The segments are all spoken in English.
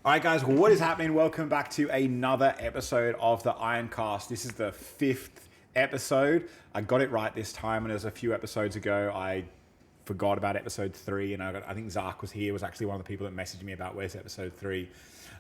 All right, guys, what is happening? Welcome back to another episode of the Ironcast. This is the 5th episode. I got it right this time, and it was a few episodes ago. I forgot about episode 3, and I think Zarc was here, was actually one of the people that messaged me about where's episode 3.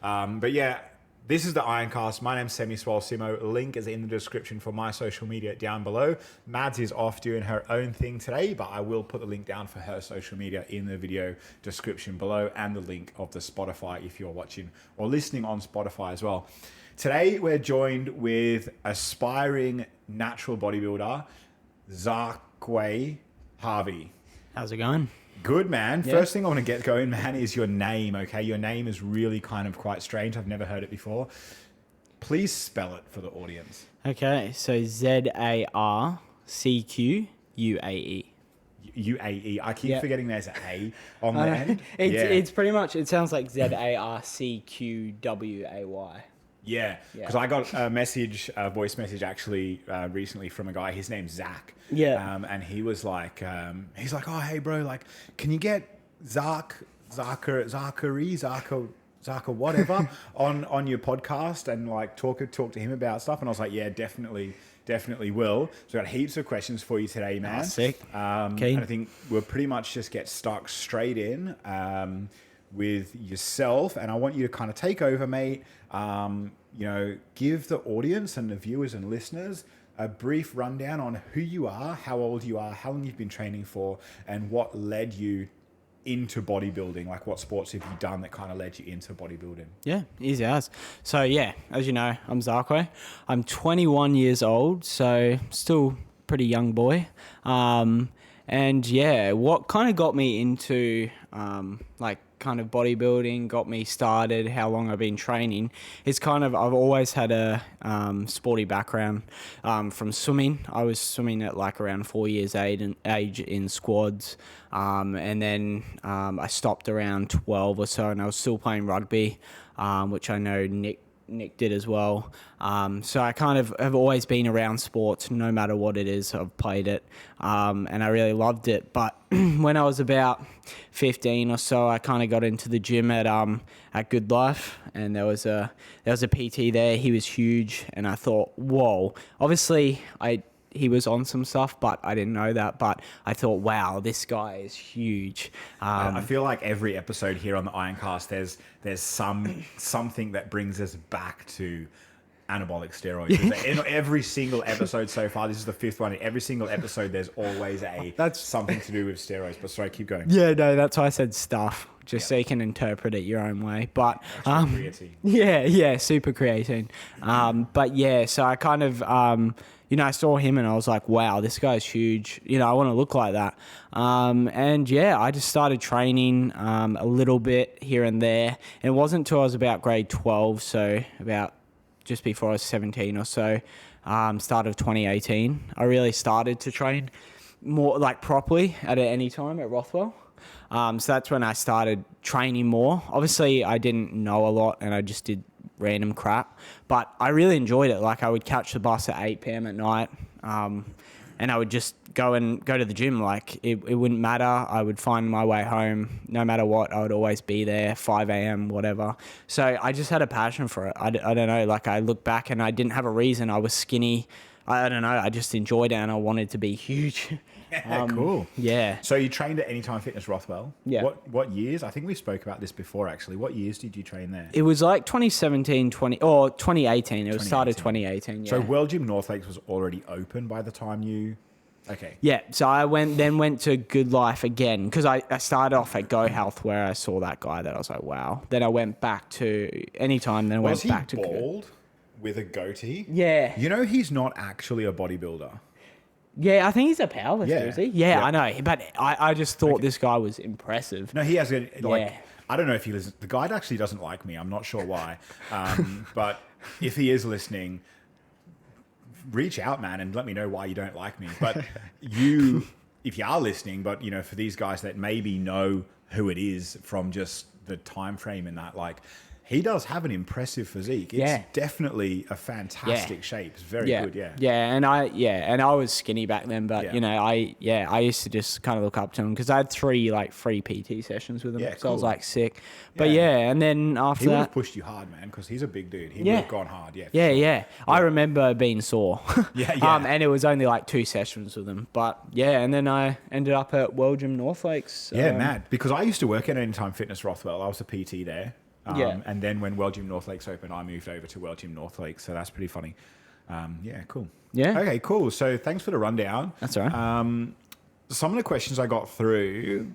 But yeah, this is the Ironcast. My name's Semi-Swole Simo. Link is in the description for my social media down below. Mads is off doing her own thing today, but I will put the link down for her social media in the video description below, and the link of the Spotify if you're watching or listening on Spotify as well. Today, we're joined with aspiring natural bodybuilder, Zarc Harvey. How's it going? Good, man. Yeah. First thing I want to get going, man, is your name, okay? Your name is really kind of quite strange. I've never heard it before. Please spell it for the audience. Okay, so ZARCQUAE. UAE. I keep Yeah. forgetting there's an A on the end. It's pretty much, it sounds like ZARCQWAY. Yeah, because I got a voice message actually recently from a guy. His name's Zach. Yeah. And he was like, oh, hey, bro, like, can you get Zarc whatever on your podcast and like talk to him about stuff? And I was like, yeah, definitely will. So I've got heaps of questions for you today, man. Oh, sick. And I think we'll pretty much just get stuck straight in with yourself, and I want you to kind of take over, mate. Give the audience and the viewers and listeners a brief rundown on who you are, how old you are, how long you've been training for, and what led you into bodybuilding. Like, what sports have you done that kind of led you into bodybuilding? Yeah, easy as. So yeah, as you know, I'm Zarc. I'm 21 years old, so still pretty young boy. And yeah, what kind of got me into kind of bodybuilding, got me started, how long I've been training, is kind of, I've always had a sporty background from swimming. I was swimming at like around 4 years age in squads, and then I stopped around 12 or so, and I was still playing rugby, which I know Nick did as well. So I kind of have always been around sports, no matter what it is. I've played it, and I really loved it. But when I was about 15 or so, I kind of got into the gym at Good Life, and there was a PT there. He was huge, and I thought, whoa. Obviously, he was on some stuff, but I didn't know that. But I thought, wow, this guy is huge. I feel like every episode here on the Ironcast, there's something that brings us back to anabolic steroids. In every single episode so far, this is the 5th one. In every single episode, there's always something to do with steroids. But sorry, keep going. Yeah, no, that's why I said stuff, just so you can interpret it your own way. But creatine. Yeah, super creatine. But yeah, so I kind of I saw him and I was like, wow, this guy's huge. I want to look like that. And yeah, I just started training a little bit here and there. And it wasn't until I was about grade 12, so about just before I was 17 or so, start of 2018, I really started to train more like properly at any time at Rothwell. So that's when I started training more. Obviously, I didn't know a lot and I just did random crap, but I really enjoyed it. Like, I would catch the bus at 8 p.m. at night, and I would just go to the gym. Like, it wouldn't matter. I would find my way home no matter what. I would always be there, 5 a.m., whatever. So I just had a passion for it. I don't know. Like, I look back and I didn't have a reason. I was skinny. I don't know. I just enjoyed it and I wanted to be huge. Cool. Yeah. So you trained at Anytime Fitness Rothwell. Yeah. What years? I think we spoke about this before, actually. What years did you train there? It was like 2017, 2018. It was started 2018. Yeah. So World Gym North Lakes was already open by the time you... Okay. Yeah, so I went to Good Life again, because I started off at Go Health, where I saw that guy that I was like, wow. Then I went back to Anytime, then I went back to... Was he bald with a goatee? Yeah. He's not actually a bodybuilder. Yeah, I think he's a powerlifter, Yeah. is he? Yeah, Yeah. I know, but I just thought this guy was impressive. No, he has a... Yeah. I don't know if he listens. The guy actually doesn't like me. I'm not sure why. But if he is listening... reach out, man, and let me know why you don't like me. But if you are listening, but for these guys that maybe know who it is from just the time frame and that, like, he does have an impressive physique. It's definitely a fantastic shape. It's very good. And I was skinny back then, but I used to just kind of look up to him because I had 3 free PT sessions with him. So I was like sick. But and then after he would have pushed you hard, man, because he's a big dude. He would have gone hard. I remember being sore. And it was only like 2 sessions with him. But and then I ended up at World Gym North Lakes. Mad. Because I used to work at Anytime Fitness Rothwell. I was a PT there. And then when World Gym North Lakes opened, I moved over to World Gym North Lakes. So that's pretty funny. Cool. Yeah. Okay, cool. So thanks for the rundown. That's all right. Some of the questions I got through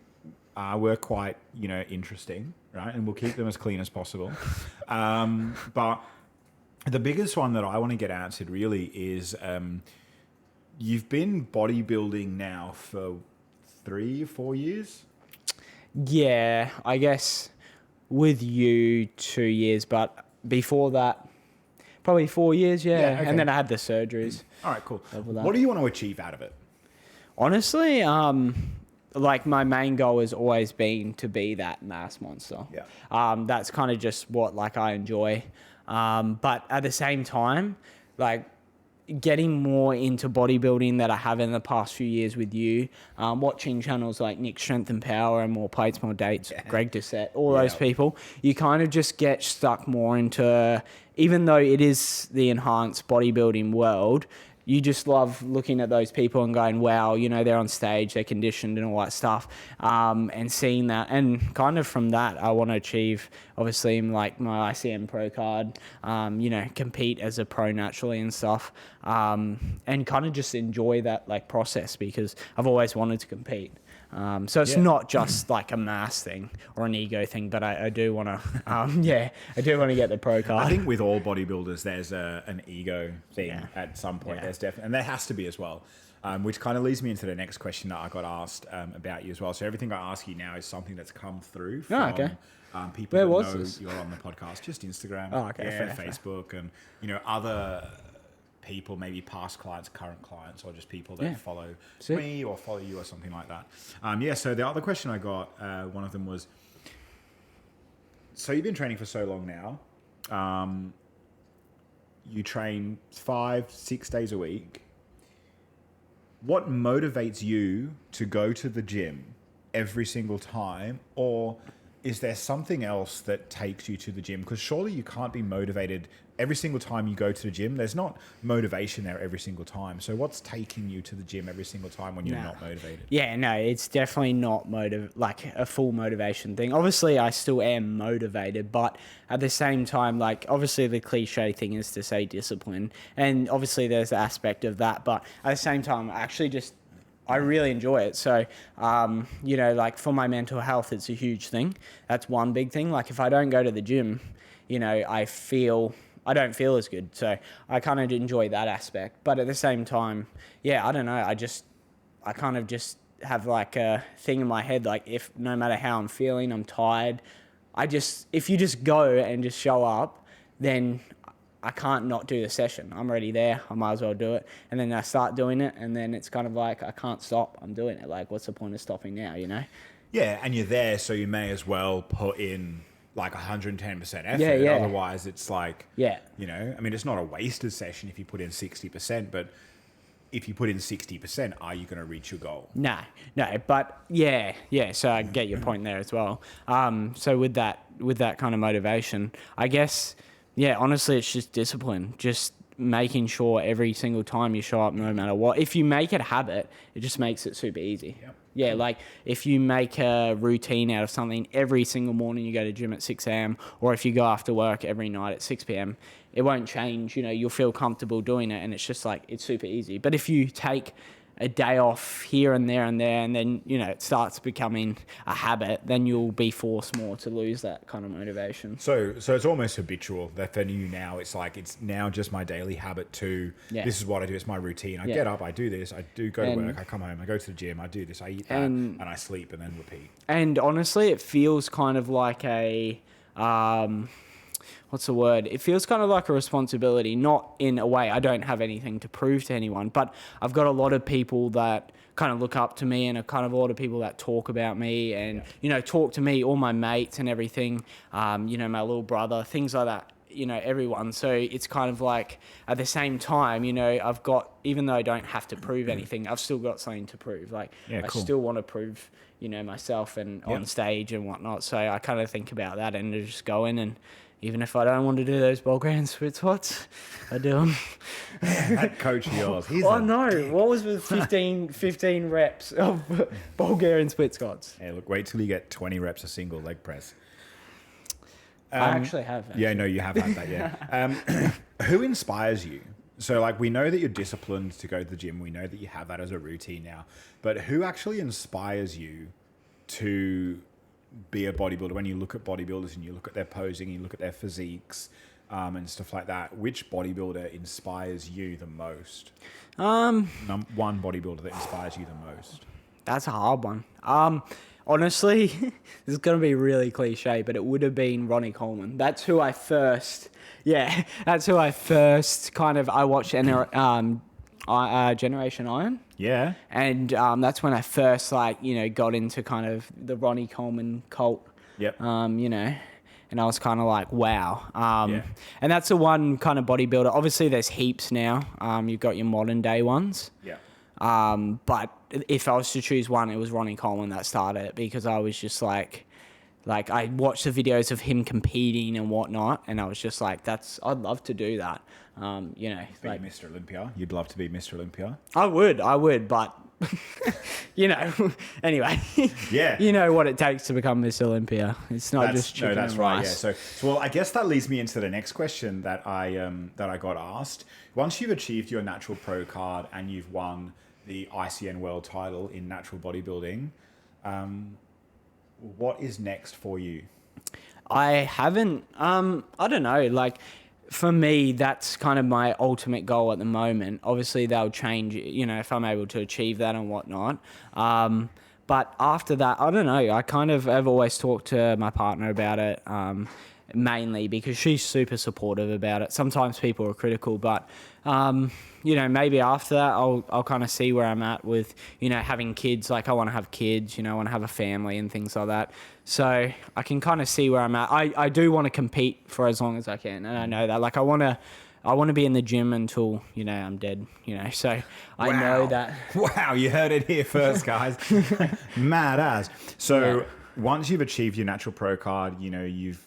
were quite, interesting, right? And we'll keep them as clean as possible. But the biggest one that I want to get answered really is you've been bodybuilding now for 3 or 4 years? Yeah, I guess with you 2 years, but before that, probably 4 years, Okay. And then I had the surgeries. All right, cool. What do you want to achieve out of it? Honestly, my main goal has always been to be that mass monster. Yeah. That's kind of just what I enjoy. But at the same time, getting more into bodybuilding that I have in the past few years with you, watching channels like Nick Strength and Power and More Plates, More Dates, Greg Doucette, all those people, you kind of just get stuck more into, even though it is the enhanced bodybuilding world, you just love looking at those people and going, wow, they're on stage, they're conditioned and all that stuff, and seeing that. And kind of from that, I want to achieve, obviously, my ICM Pro card, compete as a pro naturally and stuff, and kind of just enjoy that process because I've always wanted to compete. So it's not just a mass thing or an ego thing, but I do want to, I do want to get the pro card. I think with all bodybuilders, there's an ego thing at some point. There's definitely, and there has to be as well, which kind of leads me into the next question that I got asked about you as well. So everything I ask you now is something that's come through from people that know you're on the podcast, just Instagram, Facebook, and other people, maybe past clients, current clients, or just people that follow me or follow you or something like that. So the other question I got, one of them was, so you've been training for so long now. You train 5-6 days a week. What motivates you to go to the gym every single time? Or is there something else that takes you to the gym? Because surely you can't be motivated every single time you go to the gym. There's not motivation there every single time. So what's taking you to the gym every single time when you're not motivated? Yeah, no, it's definitely not a full motivation thing. Obviously, I still am motivated, but at the same time, obviously the cliche thing is to say discipline. And obviously there's the aspect of that. But at the same time, I really enjoy it. So, for my mental health, it's a huge thing. That's one big thing. If I don't go to the gym, I don't feel as good. So I kind of enjoy that aspect. But at the same time, I don't know. I kind of just have a thing in my head, if no matter how I'm feeling, I'm tired. If you just go and just show up, then I can't not do the session. I'm already there. I might as well do it. And then I start doing it, and then it's kind of I can't stop. I'm doing it. What's the point of stopping now, Yeah, and you're there, so you may as well put in 110% effort. Otherwise, it's it's not a wasted session if you put in 60%, but if you put in 60%, are you going to reach your goal? No, but so I get your point there as well. So with that kind of motivation, I guess, honestly, it's just discipline, just making sure every single time you show up, no matter what. If you make it a habit, it just makes it super easy. Yep. Yeah, if you make a routine out of something, every single morning you go to gym at 6 a.m. or if you go after work every night at 6 p.m., it won't change. You'll feel comfortable doing it, and it's just it's super easy. But if you take a day off here and there, and then, it starts becoming a habit, then you'll be forced more to lose that kind of motivation. So it's almost habitual that for you now, it's now just my daily habit to, this is what I do, it's my routine. I get up, I do this, I do go to work, I come home, I go to the gym, I do this, I eat that, and I sleep, and then repeat. And honestly, it feels kind of like a... what's the word? It feels kind of like a responsibility, not in a way I don't have anything to prove to anyone, but I've got a lot of people that kind of look up to me, and are kind of all the people that talk about me and, you know, talk to me, all my mates and everything, you know, my little brother, things like that, you know, everyone. So it's kind of like, at the same time, you know, I've got, even though I don't have to prove anything, I've still got something to prove. Like, I still want to prove, you know, myself and on stage and whatnot. So I kind of think about that and just go in, and even if I don't want to do those Bulgarian split squats, I do them. Man, that coach of yours, he's what was with 15 reps of Bulgarian split squats? Hey, look, wait till you get 20 reps of single leg press. I actually have. Yeah, no, you have had that, yeah. Who inspires you? So, like, we know that you're disciplined to go to the gym. We know that you have that as a routine now. But who actually inspires you to be a bodybuilder? When you look at bodybuilders and you look at their posing, you look at their physiques and stuff like that, which bodybuilder inspires you the most? One bodybuilder that inspires you the most. That's a hard one. Honestly, this is going to be really cliche, but it would have been Ronnie Coleman. That's who I first kind of, I watched Generation Iron. Yeah. And that's when I first, like, you know, got into kind of the Ronnie Coleman cult. Yep. You know, and I was kind of like, wow. And that's the one kind of bodybuilder. Obviously, there's heaps now. You've got your modern day ones. Yeah. But if I was to choose one, it was Ronnie Coleman that started it, because I was just like I watched the videos of him competing and whatnot, and I was just like, I'd love to do that. You know, be Mr. Olympia. You'd love to be Mr. Olympia. I would, but you know, anyway. Yeah. You know what it takes to become Mr. Olympia. It's not just chicken that's and right. rice. Yeah. So, well, I guess that leads me into the next question that I got asked. Once you've achieved your natural pro card and you've won the ICN world title in natural bodybuilding, what is next for you? I haven't, I don't know, like, for me, that's kind of my ultimate goal at the moment. Obviously, they'll change, you know, if I'm able to achieve that and whatnot. But after that, I don't know, I kind of have always talked to my partner about it, mainly because she's super supportive about it. Sometimes people are critical, but you know, maybe after that I'll kind of see where I'm at with, you know, having kids. Like, I want to have kids, you know, I want to have a family and things like that. So I can kind of see where I'm at. I do want to compete for as long as I can, and I know that. Like, I want to be in the gym until, you know, I'm dead, you know. So I know that. Wow, you heard it here first, guys. Mad as. So once you've achieved your natural pro card, you know, you've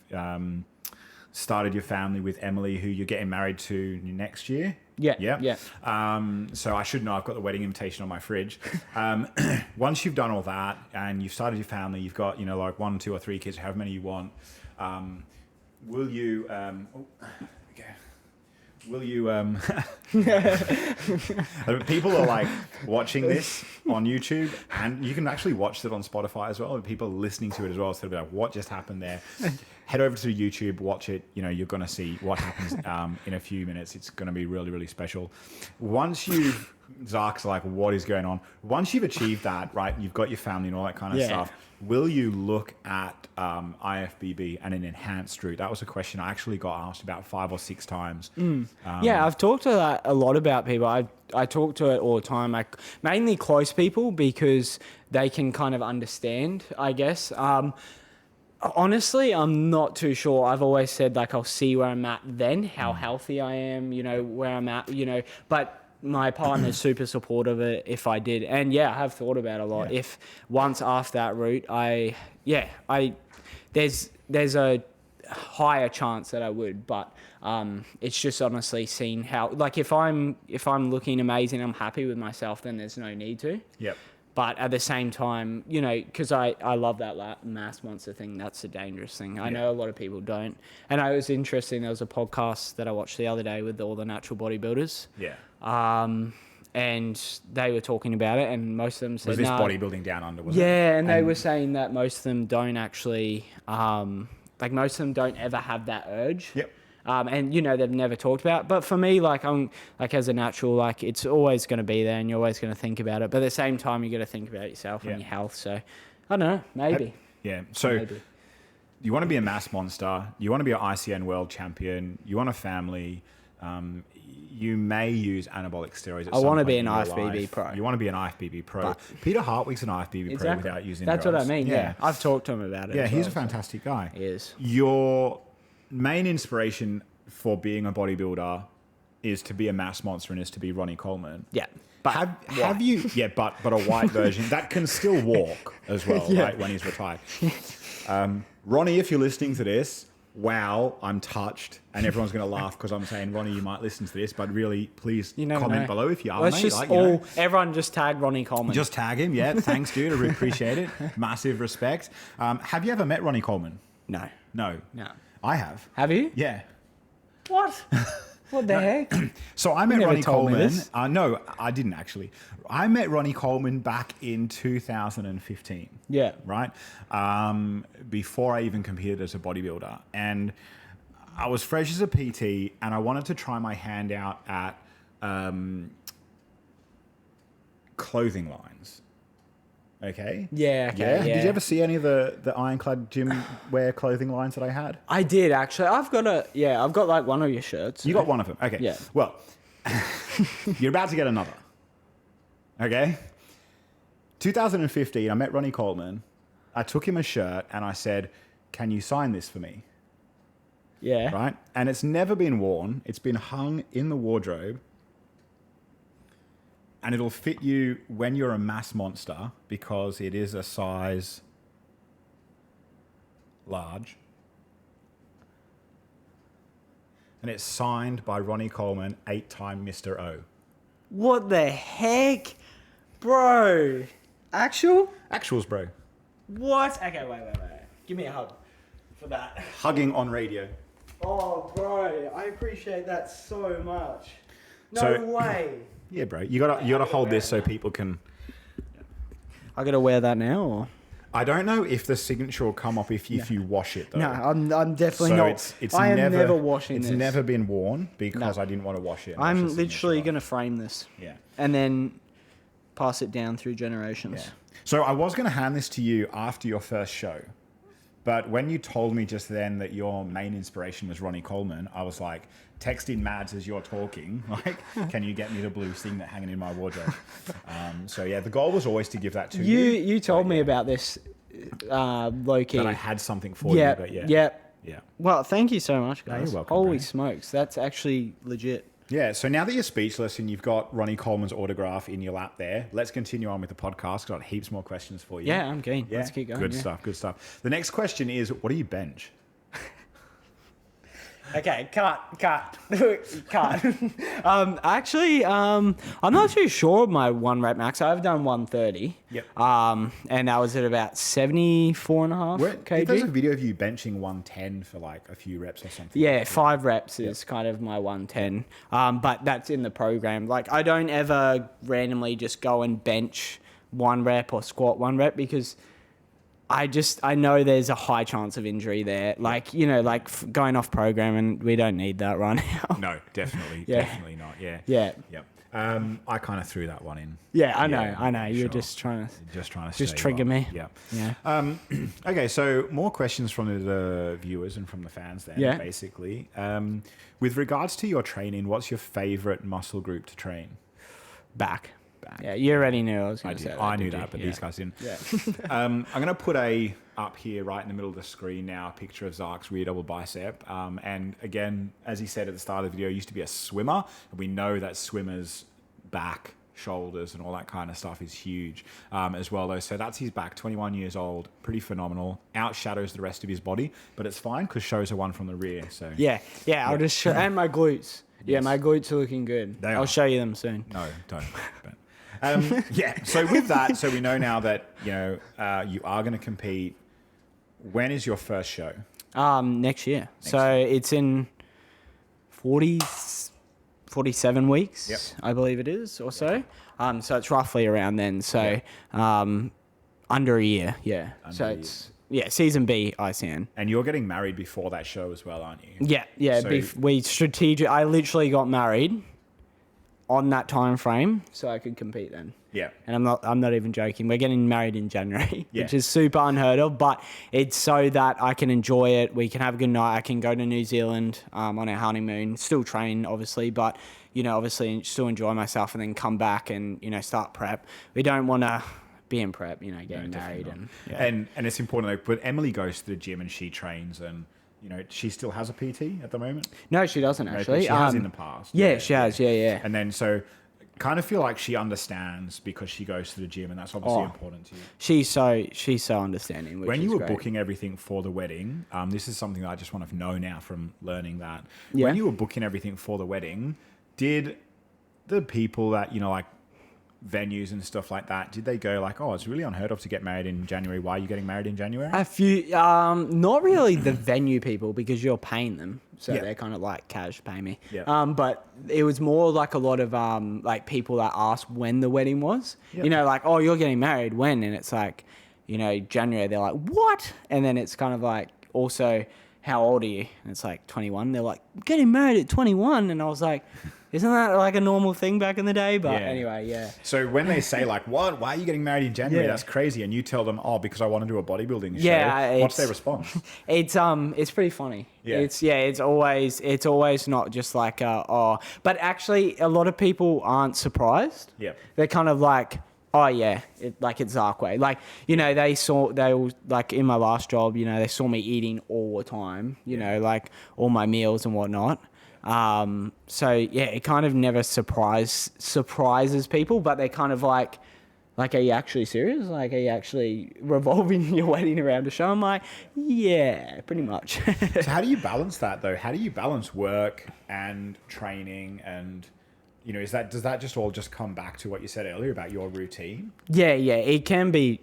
started your family with Emily, who you're getting married to next year. Yeah. So I should know, I've got the wedding invitation on my fridge. Once you've done all that and you've started your family, you've got, you know, like 1, 2 or 3 kids, however many you want. Will you people are like watching this on YouTube, and you can actually watch it on Spotify as well, and people are listening to it as well, so they'll be like, what just happened there? Head over to YouTube, watch it. You know, you're going to see what happens in a few minutes. It's going to be really, really special. Once you've, Zarc's like, what is going on? Once you've achieved that, right, you've got your family and all that kind of stuff, will you look at IFBB and an enhanced route? That was a question I actually got asked about 5 or 6 times. Yeah, I've talked to that a lot about people. I talk to it all the time, like, mainly close people, because they can kind of understand, I guess. Honestly, I'm not too sure. I've always said, like, I'll see where I'm at then, how healthy I am, you know, where I'm at, you know, but my partner's super supportive of it if I did. And yeah, I have thought about it a lot. Yeah. If once after that route, there's a higher chance that I would, but it's just honestly seeing how, like, if I'm looking amazing, I'm happy with myself, then there's no need to. Yep. But at the same time, you know, because I love that mass monster thing. That's a dangerous thing. I know a lot of people don't. And it was interesting. There was a podcast that I watched the other day with all the natural bodybuilders. Yeah. And they were talking about it, and most of them said, was this bodybuilding down under, wasn't it? Yeah, and they were saying that most of them don't actually, like, most of them don't ever have that urge. Yep. And, you know, they've never talked about it. But for me, like, I'm, like, as a natural, like, it's always going to be there, and you're always going to think about it. But at the same time, you got to think about yourself and your health. So, I don't know, maybe. So maybe. You want to be a mass monster. You want to be an ICN world champion. You want a family. you may use anabolic steroids. I want to be an IFBB pro. You want to be an IFBB pro. Peter Hartwig's an IFBB pro without using That's drugs. what I mean. Yeah. I've talked to him about it. Yeah, he's a fantastic guy. He is. Your main inspiration for being a bodybuilder is to be a mass monster and is to be Ronnie Coleman. Yeah. But have you? Yeah, but a white version that can still walk as well, right? When he's retired. Ronnie, if you're listening to this, wow, I'm touched, and everyone's going to laugh because I'm saying, Ronnie, you might listen to this, but really, please comment below if you are. Let's just everyone just tag Ronnie Coleman. Just tag him, yeah. Thanks, dude. I really appreciate it. Massive respect. Have you ever met Ronnie Coleman? No. I have. Have you? Yeah. What? What the heck? So I met Ronnie Coleman. No, I didn't actually. I met Ronnie Coleman back in 2015. Yeah. Right? Before I even competed as a bodybuilder. And I was fresh as a PT and I wanted to try my hand out at clothing lines. Okay? Yeah, okay. Yeah. Did you ever see any of the Ironclad gym wear clothing lines that I had? I did, actually. I've got like one of your shirts. You got one of them? Okay. Yeah. Well, you're about to get another. Okay? 2015, I met Ronnie Coleman. I took him a shirt and I said, can you sign this for me? Yeah. Right? And it's never been worn. It's been hung in the wardrobe. And it'll fit you when you're a mass monster because it is a size large. And it's signed by Ronnie Coleman, 8-time Mr. O. What the heck? Bro. Actuals, bro. What? Okay, wait. Give me a hug for that. Hugging on radio. Oh, bro. I appreciate that so much. No So- way. Yeah, bro. You gotta hold this so people can. I gotta wear that now, or? I don't know if the signature will come up if you wash it though. No, I'm definitely So not. I am never washing this. It's never been worn because I didn't want to wash it. I'm literally gonna frame this. Yeah. And then pass it down through generations. Yeah. So I was gonna hand this to you after your first show, but when you told me just then that your main inspiration was Ronnie Coleman, I was like, texting Mads as you're talking, like, can you get me the blue thing that hanging in my wardrobe? So yeah, the goal was always to give that to you. You told me about this, low key. That I had something for you, but yeah. Yeah. Well, thank you so much, guys. you're welcome, Holy bro. smokes, that's actually legit. Yeah, so now that you're speechless and you've got Ronnie Coleman's autograph in your lap there, let's continue on with the podcast. Got heaps more questions for you. Yeah, I'm keen. Yeah? Let's keep going. Good stuff. The next question is, what do you bench? Okay, cut. Actually, I'm not too sure of my 1 rep max. I've done 130. Yep. And that was at about 74.5 If there's a kg. video of you benching 110 for like a few reps or something. Yeah, 5 reps is kind of my 110. But that's in the program. Like, I don't ever randomly just go and bench 1 rep or squat 1 rep because I know there's a high chance of injury there. Like, going off program, and we don't need that right now. No, definitely not. Yeah. Yeah. Yep. I kind of threw that one in. Yeah, I know. You're just trying to trigger me. Yeah. Okay, so more questions from the viewers and from the fans then, basically. With regards to your training, what's your favorite muscle group to train? Back. Yeah, you already knew I was going to say that. I knew that, but these guys didn't. Yeah. I'm going to put up here right in the middle of the screen now a picture of Zarc's rear double bicep. And again, as he said at the start of the video, he used to be a swimmer. And we know that swimmers' back, shoulders, and all that kind of stuff is huge as well, though. So that's his back, 21 years old, pretty phenomenal. Outshadows the rest of his body, but it's fine because shows are one from the rear. So Yeah, I'll just show, and my glutes. Yeah, my glutes are looking good. I'll show you them soon. No, don't. So with that, so we know now that you are going to compete. When is your first show? Next year. It's in 47 weeks, Yep. I believe it is, or so. So it's roughly around then. So under a year, yeah. Season B, ICN. And you're getting married before that show as well, aren't you? Yeah. So I literally got married on that time frame so I could compete then. Yeah. And I'm not even joking. We're getting married in January, Yeah. which is super unheard of, but it's so that I can enjoy it. We can have a good night. I can go to New Zealand on our honeymoon, still train obviously, but obviously still enjoy myself and then come back and, start prep. We don't want to be in prep, getting married and it's important though, but Emily goes to the gym and she trains and, she still has a PT at the moment? No, she doesn't actually. She has in the past. Yeah, she has. Yeah. And then so kind of feel like she understands because she goes to the gym and that's obviously important to you. She's so understanding. Which when you is were great. booking everything for the wedding, this is something that I just want to know now from learning that. Yeah. When you were booking everything for the wedding, did the people that, like venues and stuff like that, did they go like, oh, it's really unheard of to get married in January. Why are you getting married in January? A few, not really the venue people because you're paying them. So they're kind of like cash pay me. Yeah. But it was more like a lot of like people that asked when the wedding was. Yeah. Like, oh, you're getting married when? And it's like, January. They're like, what? And then it's kind of like, also, how old are you? And it's like 21. They're like, getting married at 21. And I was like, isn't that like a normal thing back in the day? But anyway, yeah. So when they say like, what? Why are you getting married in January? Yeah. That's crazy. And you tell them, oh, because I want to do a bodybuilding show. Yeah, What's their response? It's pretty funny. Yeah. It's always not just like but actually a lot of people aren't surprised. Yeah. They're kind of like, oh yeah, it's Zarc way. Like, they all like in my last job, they saw me eating all the time, like all my meals and whatnot. So yeah, it kind of never surprises people, but they're kind of like, are you actually serious? Like, are you actually revolving your wedding around a show? I'm like, yeah, pretty much. So how do you balance that though? How do you balance work and training and, does that just all just come back to what you said earlier about your routine? Yeah, it can be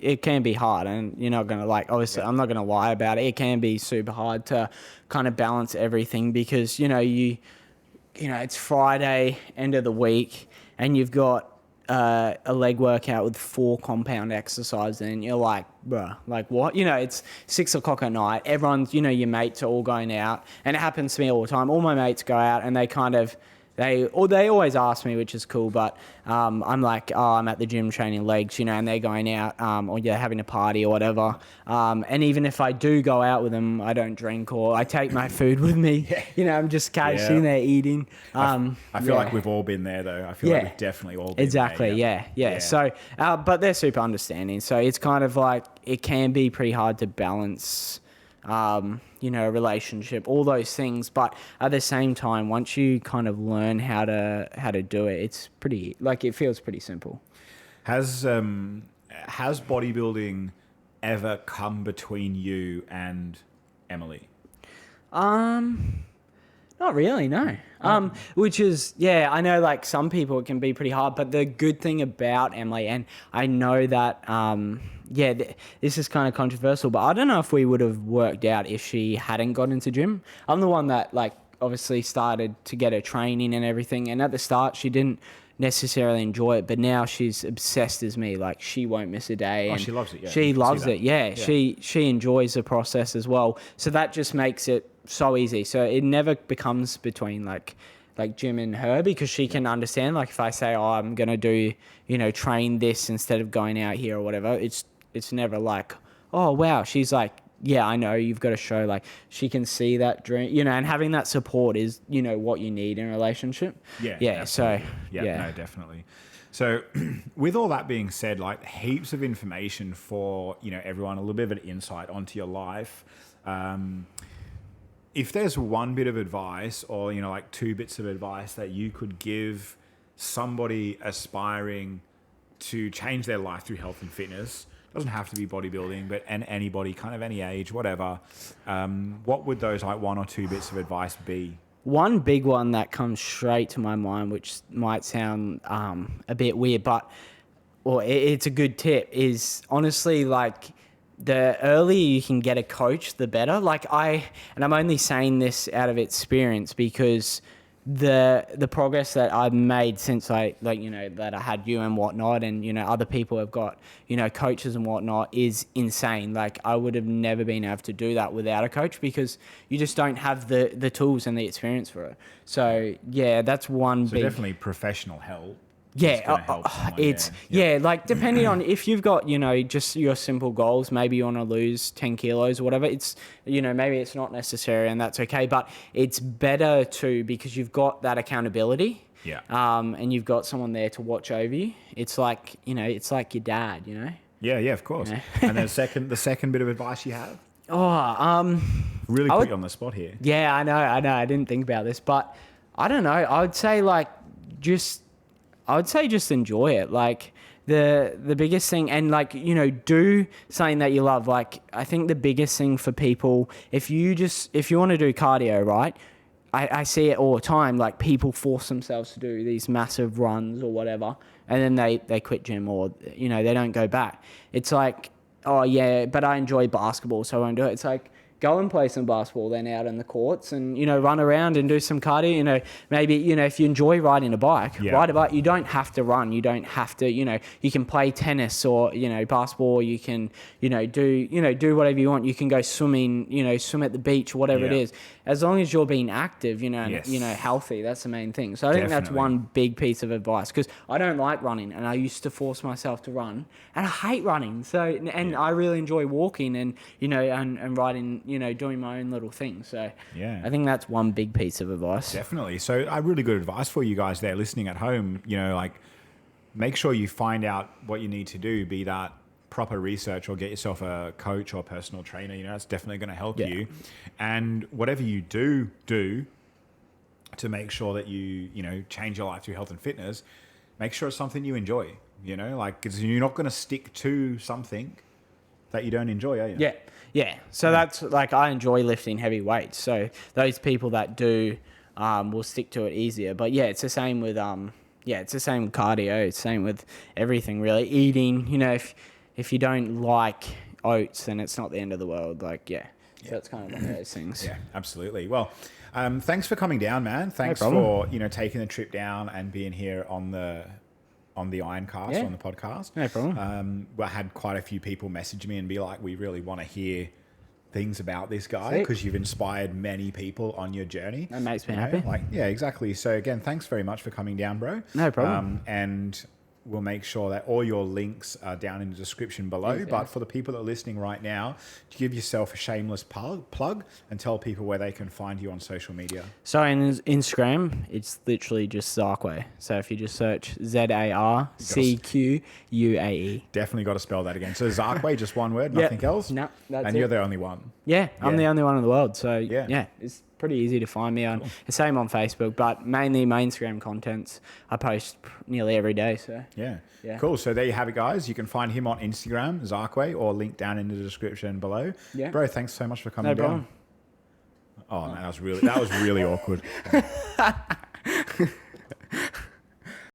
hard, and you're not gonna obviously I'm not gonna lie about it. It can be super hard to kind of balance everything because it's Friday, end of the week, and you've got a leg workout with 4 compound exercises, and you're like, bruh, like what? It's 6 o'clock at night. Everyone's, your mates are all going out, and it happens to me all the time. All my mates go out, and they kind of. They always ask me, which is cool, but I'm like, oh, I'm at the gym training legs, and they're going out or having a party or whatever. And even if I do go out with them, I don't drink or I take my food with me. I'm just casually there eating. I feel like we've all been there, though. I feel like we've definitely all been exactly, there. Yeah. So, but they're super understanding. So it's kind of like it can be pretty hard to balance a relationship, all those things. But at the same time, once you kind of learn how to do it, it's pretty, it feels pretty simple. Has bodybuilding ever come between you and Emily? Not really, no. Which is, I know some people it can be pretty hard, but the good thing about Emily, and I know that, this is kind of controversial, but I don't know if we would have worked out if she hadn't got into gym. I'm the one that obviously started to get her training and everything, and at the start she didn't necessarily enjoy it, but now she's obsessed as me. She won't miss a day. And she loves it. Yeah, she loves it. Yeah. She enjoys the process as well. So that just makes it so easy. So it never becomes between like Jim and her because she can understand. If I say, oh, I'm gonna do train this instead of going out here or whatever, it's never like, oh wow. She's like, yeah, I know you've got to show she can see that dream, and having that support is, what you need in a relationship. Yeah. So, no, definitely. So with all that being said, heaps of information for, everyone, a little bit of an insight onto your life. If there's one bit of advice or, 2 bits of advice that you could give somebody aspiring to change their life through health and fitness, doesn't have to be bodybuilding, but anybody, kind of any age, whatever. What would those 1 or 2 bits of advice be? One big one that comes straight to my mind, which might sound a bit weird, but it's a good tip, is honestly the earlier you can get a coach, the better. I'm only saying this out of experience because the progress that I've made since that I had you and whatnot, and other people have got coaches and whatnot, is insane. Like, I would have never been able to do that without a coach, because you just don't have the tools and the experience for it. So yeah, that's one So big. definitely professional help. Yeah, it's like, depending on if you've got just your simple goals, maybe you want to lose 10 kilos or whatever, it's maybe it's not necessary, and that's okay, but it's better too, because you've got that accountability, and you've got someone there to watch over you. It's like it's like your dad, Yeah, of course. And then the second bit of advice you have? Really put you on the spot here. Yeah, I know I didn't think about this, but I don't know, I would say just enjoy it. Like, the biggest thing, and do something that you love. Like, I think the biggest thing for people, if you want to do cardio, right? I see it all the time. Like, people force themselves to do these massive runs or whatever, and then they quit gym, or they don't go back. It's like, oh yeah, but I enjoy basketball, so I won't do it. It's like, go and play some basketball then out in the courts, and run around and do some cardio. Maybe if you enjoy riding a bike, ride a bike. You don't have to run, you don't have to, you can play tennis or basketball. You can do whatever you want. You can go swimming, swim at the beach, whatever it is, as long as you're being active, healthy. That's the main thing. So I think that's one big piece of advice, because I don't like running, and I used to force myself to run, and I hate running. So I really enjoy walking and and riding, doing my own little thing. So I think that's one big piece of advice. Definitely. So really good advice for you guys there listening at home. Make sure you find out what you need to do, be that proper research, or get yourself a coach or personal trainer. That's definitely going to help you. And whatever you do to make sure that you change your life through health and fitness, make sure it's something you enjoy. Because you're not going to stick to something that you don't enjoy, are you? Yeah. So that's like, I enjoy lifting heavy weights. So those people that do will stick to it easier. But it's the same with it's the same with cardio. It's the same with everything really. Eating, if you don't like oats, then it's not the end of the world. So it's kind of one of those things. Yeah, absolutely. Well, thanks for coming down, man. Thanks for taking the trip down and being here on the Ironcast, on the podcast. No problem. I had quite a few people message me and be like, we really want to hear things about this guy, because you've inspired many people on your journey. That makes me happy. Exactly. So again, thanks very much for coming down, bro. No problem. And we'll make sure that all your links are down in the description below. But for the people that are listening right now, give yourself a shameless plug and tell people where they can find you on social media. So in Instagram, it's literally just Zarcway. So if you just search ZARCQUAE. Definitely got to spell that again. So Zarcway, just one word, nothing else? No, that's and it. You're the only one. Yeah, I'm the only one in the world. So it's pretty easy to find me on. The same on Facebook, but mainly my Instagram contents I post nearly every day. So yeah. Cool. So there you have it, guys. You can find him on Instagram, Zarcway, or link down in the description below. Yeah. Bro, thanks so much for coming down. Oh man, that was really awkward.